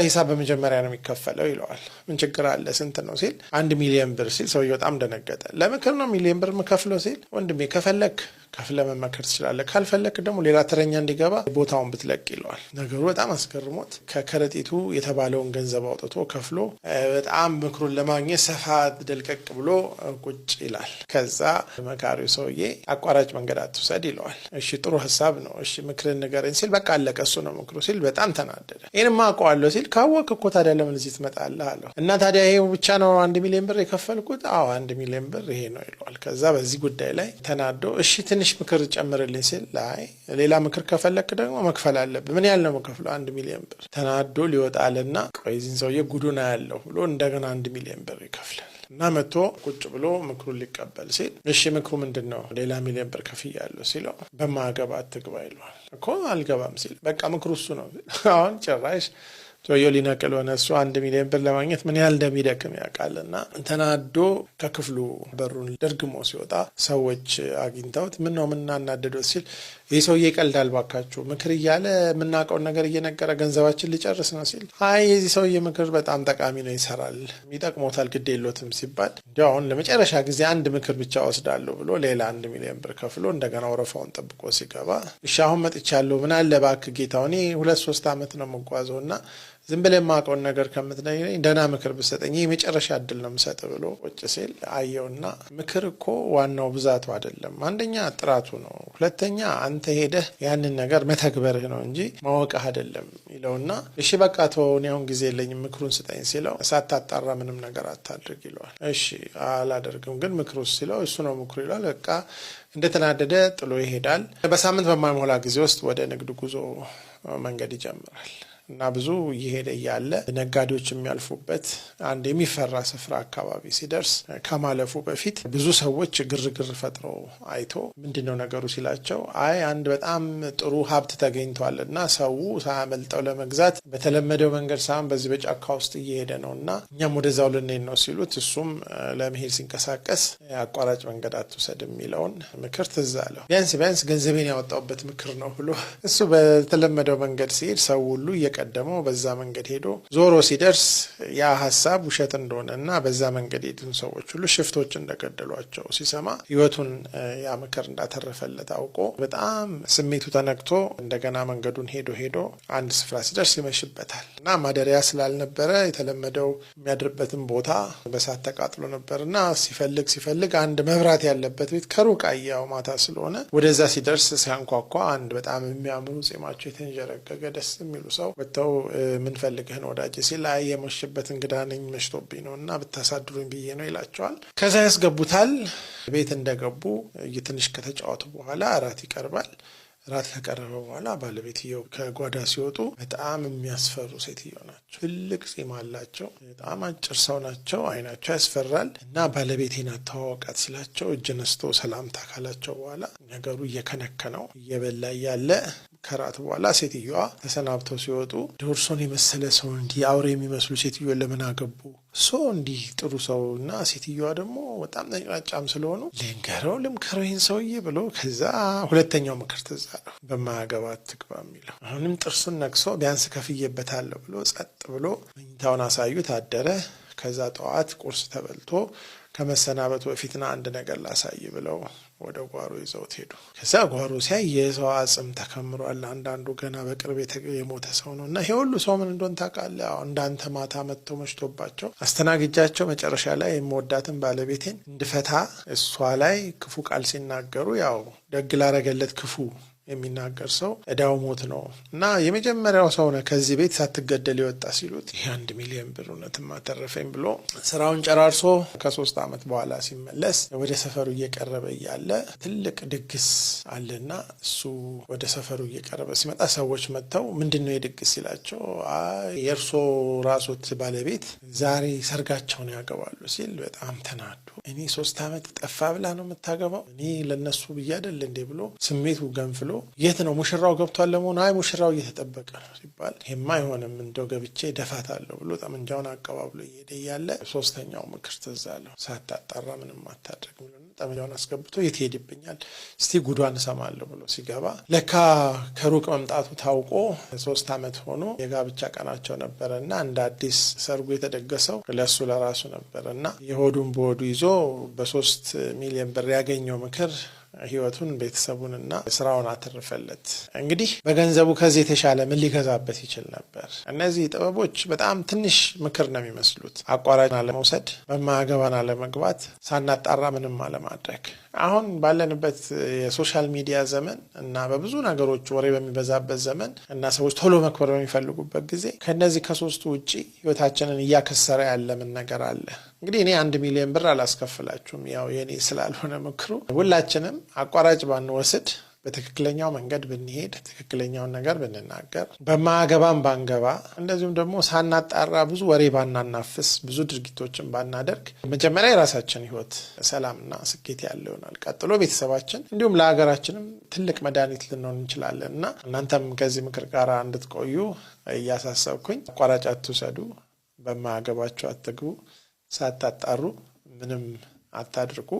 ሂሳብ በመጀመሪያ ነው የሚከፈለው ይለዋል። ምን ችግር አለ ስንት ነው ሲል 1 ሚሊዮን ብር ሲል ሰውየው በጣም ደነገጠ። ለምክር ነው ሚሊዮን ብር የምከፍለው ሲል ወንድሜ ከፈለክ ከፍለ መመከር ትችላለህ፣ ካልፈለክ ደግሞ ሌላ ተረኛ እንዲገባ ቦታውን ብትለቅ ይለዋል። ነገሩ በጣም አስገርሞት ከከረጢቱ የተባለውን ገንዘብ አውጥቶ ከፍሎ በጣም ምክሩን ለማግኘት ሰፋ ደልቀቅ ብሎ ቁጭ ይላል። ከዛ መካሪው ሰውዬ አቋራጭ መንገድ አትውሰድ ይለዋል። እሺ ጥሩ ሀሳብ ነው፣ እሺ ምክርን ንገረኝ ሲል በቃ አለቀ እሱ ነው ምክሩ ሲል በጣም ተናደደ። ይህንማ አውቀዋለሁ ሲል ካወቅ እኮ ታዲያ ለምን እዚህ ትመጣለህ አለው። እና ታዲያ ይሄ ብቻ ነው 1 ሚሊዮን ብር የከፈልኩት? አዎ 1 ሚሊዮን ብር ይሄ ነው ይለዋል። ከዛ በዚህ ጉዳይ ላይ ተናዶ እሺ ትንሽ ምክር ጨምርልኝ ሲል ላይ ሌላ ምክር ከፈለክ ደግሞ መክፈል አለብህ። ምን ያህል ነው መከፍለው? 1 ሚሊዮን ብር። ተናዶ ሊወጣልና ቆይ እዚህን ሰውዬ ጉዱና ያለው ብሎ እንደገና 1 ሚሊዮን ብር ይከፍላል። እና መጥቶ ቁጭ ብሎ ምክሩን ሊቀበል ሲል እሺ ምክሩ ምንድን ነው? ሌላ ሚሊዮን ብር ከፍያለሁ ሲለው በማገባ አትግባ ይለዋል። እኮ አልገባም ሲል በቃ ምክሩ እሱ ነው። አሁን ጭራሽ ሰውየው ሊነቅል ሆነ። እሱ 1 ሚሊዮን ብር ለማግኘት ምን ያህል እንደሚደክም ያውቃልና ተናዶ ከክፍሉ በሩን ደርግሞ ሲወጣ ሰዎች አግኝተውት ምን ነው ምናናደደው ሲል ይህ ሰውዬ ይቀልዳል ባካችሁ፣ ምክር እያለ የምናውቀውን ነገር እየነገረ ገንዘባችን ሊጨርስ ነው ሲል አይ የዚህ ሰውዬ ምክር በጣም ጠቃሚ ነው፣ ይሰራል፣ ይጠቅሞታል፣ ግድ የሎትም ሲባል እንዲያው አሁን ለመጨረሻ ጊዜ 1 ምክር ብቻ ወስዳለሁ ብሎ ሌላ 1 ሚሊዮን ብር ከፍሎ እንደገና ወረፋውን ጠብቆ ሲገባ እሺ አሁን መጥቻለሁ፣ ምን አለ እባክህ ጌታው፣ እኔ 2-3 ዓመት ነው የምጓዘውና ዝም ብለህ የማውቀውን ነገር ከምትነግረኝ ደህና ምክር ብትሰጠኝ ይህ የመጨረሻ እድል ነው የምሰጥ ብሎ ቁጭ ሲል አየውና ምክር እኮ ዋናው ብዛቱ አይደለም፣ አንደኛ ጥራቱ ነው፣ ሁለተኛ አንተ ሄደህ ያንን ነገር መተግበርህ ነው እንጂ ማወቅህ አይደለም ይለውና እሺ በቃ ተወው እኔ አሁን ጊዜ የለኝም ምክሩን ስጠኝ ሲለው ሳታጣራ ምንም ነገር አታድርግ ይለዋል። እሺ አላደርግም ግን ምክሩስ ሲለው እሱ ነው ምክሩ ይለዋል። በቃ እንደተናደደ ጥሎ ይሄዳል። በሳምንት በማይሞላ ጊዜ ውስጥ ወደ ንግድ ጉዞ መንገድ ይጀምራል። እና ብዙ እየሄደ እያለ ነጋዴዎች የሚያልፉበት አንድ የሚፈራ ስፍራ አካባቢ ሲደርስ ከማለፉ በፊት ብዙ ሰዎች ግርግር ፈጥረው አይቶ ምንድነው ነገሩ ሲላቸው አይ አንድ በጣም ጥሩ ሀብት ተገኝቷል እና ሰው ሳያመልጠው ለመግዛት በተለመደው መንገድ ሳይሆን በዚህ በጫካ ውስጥ እየሄደ ነው እና እኛም ወደዛው ልንሄድ ነው ሲሉት እሱም ለመሄድ ሲንቀሳቀስ አቋራጭ መንገድ አትውሰድ የሚለውን ምክር ትዝ አለው። ቢያንስ ገንዘቤን ያወጣውበት ምክር ነው ብሎ እሱ በተለመደው መንገድ ሲሄድ ሰው ሁሉ ቀደመው በዛ መንገድ ሄዶ ዞሮ ሲደርስ ያ ሐሳብ ውሸት እንደሆነና በዛ መንገድ የሄዱን ሰዎች ሁሉ ሽፍቶች እንደገደሏቸው ሲሰማ ህይወቱን ያ ምክር እንዳተረፈለት አውቆ በጣም ስሜቱ ተነክቶ እንደገና መንገዱን ሄዶ አንድ ስፍራ ሲደርስ ይመሽበታል እና ማደሪያ ስላልነበረ የተለመደው የሚያድርበትን ቦታ በሳት ተቃጥሎ ነበርና ሲፈልግ አንድ መብራት ያለበት ቤት ከሩቅ አየው ማታ ስለሆነ ወደዛ ሲደርስ ሲያንኳኳ አንድ በጣም የሚያምሩ ጺማቸው የተንጀረገገ ደስ የሚሉ ሰው ወጥተው ምን ፈልገህ ነው ወዳጄ ሲል አይ የመሸበት እንግዳ ነኝ መሽቶብኝ ነው እና ብታሳድሩኝ ብዬ ነው ይላቸዋል። ከዛ ያስገቡታል። ቤት እንደገቡ ትንሽ ከተጫወቱ በኋላ እራት ይቀርባል። ራት ከቀረበ በኋላ ባለቤትየው ከጓዳ ሲወጡ በጣም የሚያስፈሩ ሴትዮ ናቸው። ትልቅ ጺም አላቸው። በጣም አጭር ሰው ናቸው። አይናቸው ያስፈራል እና ባለቤቴን አተዋወቃት ሲላቸው እጅ ነስቶ ሰላምታ ካላቸው በኋላ ነገሩ እየከነከነው እየበላ እያለ ከራት በኋላ ሴትዮዋ ተሰናብተው ሲወጡ ዶርሶን የመሰለ ሰው እንዲህ አውሬ የሚመስሉ ሴትዮ ለምን አገቡ? እንዲህ ጥሩ ሰው እና ሴትዮዋ ደግሞ በጣም ነጫጫም ስለሆኑ ልምከረው ይህን ሰውዬ ብሎ ከዛ ሁለተኛው ምክር ትዝ አለው። በማያገባ አትግባ የሚለው አሁንም ጥርሱን ነቅሶ ቢያንስ ከፍዬበታለሁ ብሎ ጸጥ ብሎ መኝታውን አሳዩት። አደረ። ከዛ ጠዋት ቁርስ ተበልቶ ከመሰናበቱ በፊትና አንድ ነገር ላሳይ ብለው ወደ ጓሮ ይዘውት ሄዱ። ከዛ ጓሮ ሲያይ የሰው አጽም ተከምሯል። አንዳንዱ ገና በቅርብ የሞተ ሰው ነው እና ይሄ ሁሉ ሰው ምን እንደሆነ ታውቃለህ? እንዳንተ ማታ መጥተው መሽቶባቸው አስተናግጃቸው መጨረሻ ላይ የምወዳትን ባለቤቴን እንድፈታ እሷ ላይ ክፉ ቃል ሲናገሩ ያው ደግ ላረገለት ክፉ የሚናገር ሰው እዳው ሞት ነው እና የመጀመሪያው ሰው ነው ከዚህ ቤት ሳትገደል ይወጣ ሲሉት ይሄ 1 ሚሊዮን ብር እውነትም አተረፈኝ ብሎ ስራውን ጨራርሶ ከ3 ዓመት በኋላ ሲመለስ ወደ ሰፈሩ እየቀረበ እያለ ትልቅ ድግስ አለና እሱ ወደ ሰፈሩ እየቀረበ ሲመጣ ሰዎች መጥተው ምንድነው የድግስ ሲላቸው የእርሶ ራሶት ባለቤት ዛሬ ሰርጋቸውን ያገባሉ ሲል በጣም ተናዱ። እኔ 3 ዓመት ጠፋ ብላ ነው የምታገባው? እኔ ለነሱ ብዬ አይደል እንዴ ብሎ ስሜቱ ገንፍሎ የት ነው ሙሽራው ገብቷል ለመሆኑ? አይ ሙሽራው እየተጠበቀ ነው ሲባል ይሄማ አይሆንም እንደው ገብቼ ደፋታለሁ ብሎ ጠመንጃውን አቀባብሎ እየሄደ እያለ ሶስተኛው ምክር ትዝ አለው። ሳታጣራ ምንም አታድርግ ብሎ ጠመንጃውን አስገብቶ የት ሄድብኛል እስቲ ጉዷን እሰማለሁ ብሎ ሲገባ ለካ ከሩቅ መምጣቱ ታውቆ 3 ዓመት ሆኖ የጋብቻ ቀናቸው ነበረና እንደ አዲስ ሰርጉ የተደገሰው ለሱ ለራሱ ነበረና የሆዱን በሆዱ ይዞ በ3 ሚሊዮን ብር ያገኘው ምክር ህይወቱን ቤተሰቡንና ስራውን አተረፈለት። እንግዲህ በገንዘቡ ከዚህ የተሻለ ምን ሊገዛበት ይችል ነበር? እነዚህ ጥበቦች በጣም ትንሽ ምክር ነው የሚመስሉት። አቋራጭ አለመውሰድ፣ በማያገባን አለመግባት፣ ሳናጣራ ምንም አለማድረግ። አሁን ባለንበት የሶሻል ሚዲያ ዘመን እና በብዙ ነገሮች ወሬ በሚበዛበት ዘመን እና ሰዎች ቶሎ መክበር በሚፈልጉበት ጊዜ ከነዚህ ከሶስቱ ውጪ ህይወታችንን እያከሰረ ያለ ምን ነገር አለ? እንግዲህ እኔ 1 ሚሊዮን ብር አላስከፍላችሁም፣ ያው የኔ ስላልሆነ ምክሩ። ሁላችንም አቋራጭ ባንወስድ፣ በትክክለኛው መንገድ ብንሄድ፣ ትክክለኛውን ነገር ብንናገር፣ በማያገባን ባንገባ፣ እንደዚሁም ደግሞ ሳናጣራ ብዙ ወሬ ባናናፍስ፣ ብዙ ድርጊቶችን ባናደርግ መጀመሪያ የራሳችን ህይወት ሰላምና ስኬት ያለው ይሆናል። ቀጥሎ ቤተሰባችን፣ እንዲሁም ለሀገራችንም ትልቅ መድኃኒት ልንሆን እንችላለን እና እናንተም ከዚህ ምክር ጋር እንድትቆዩ እያሳሰብኩኝ አቋራጭ አትውሰዱ፣ በማያገባችሁ አትግቡ፣ ሳታጣሩ ምንም አታድርጉ።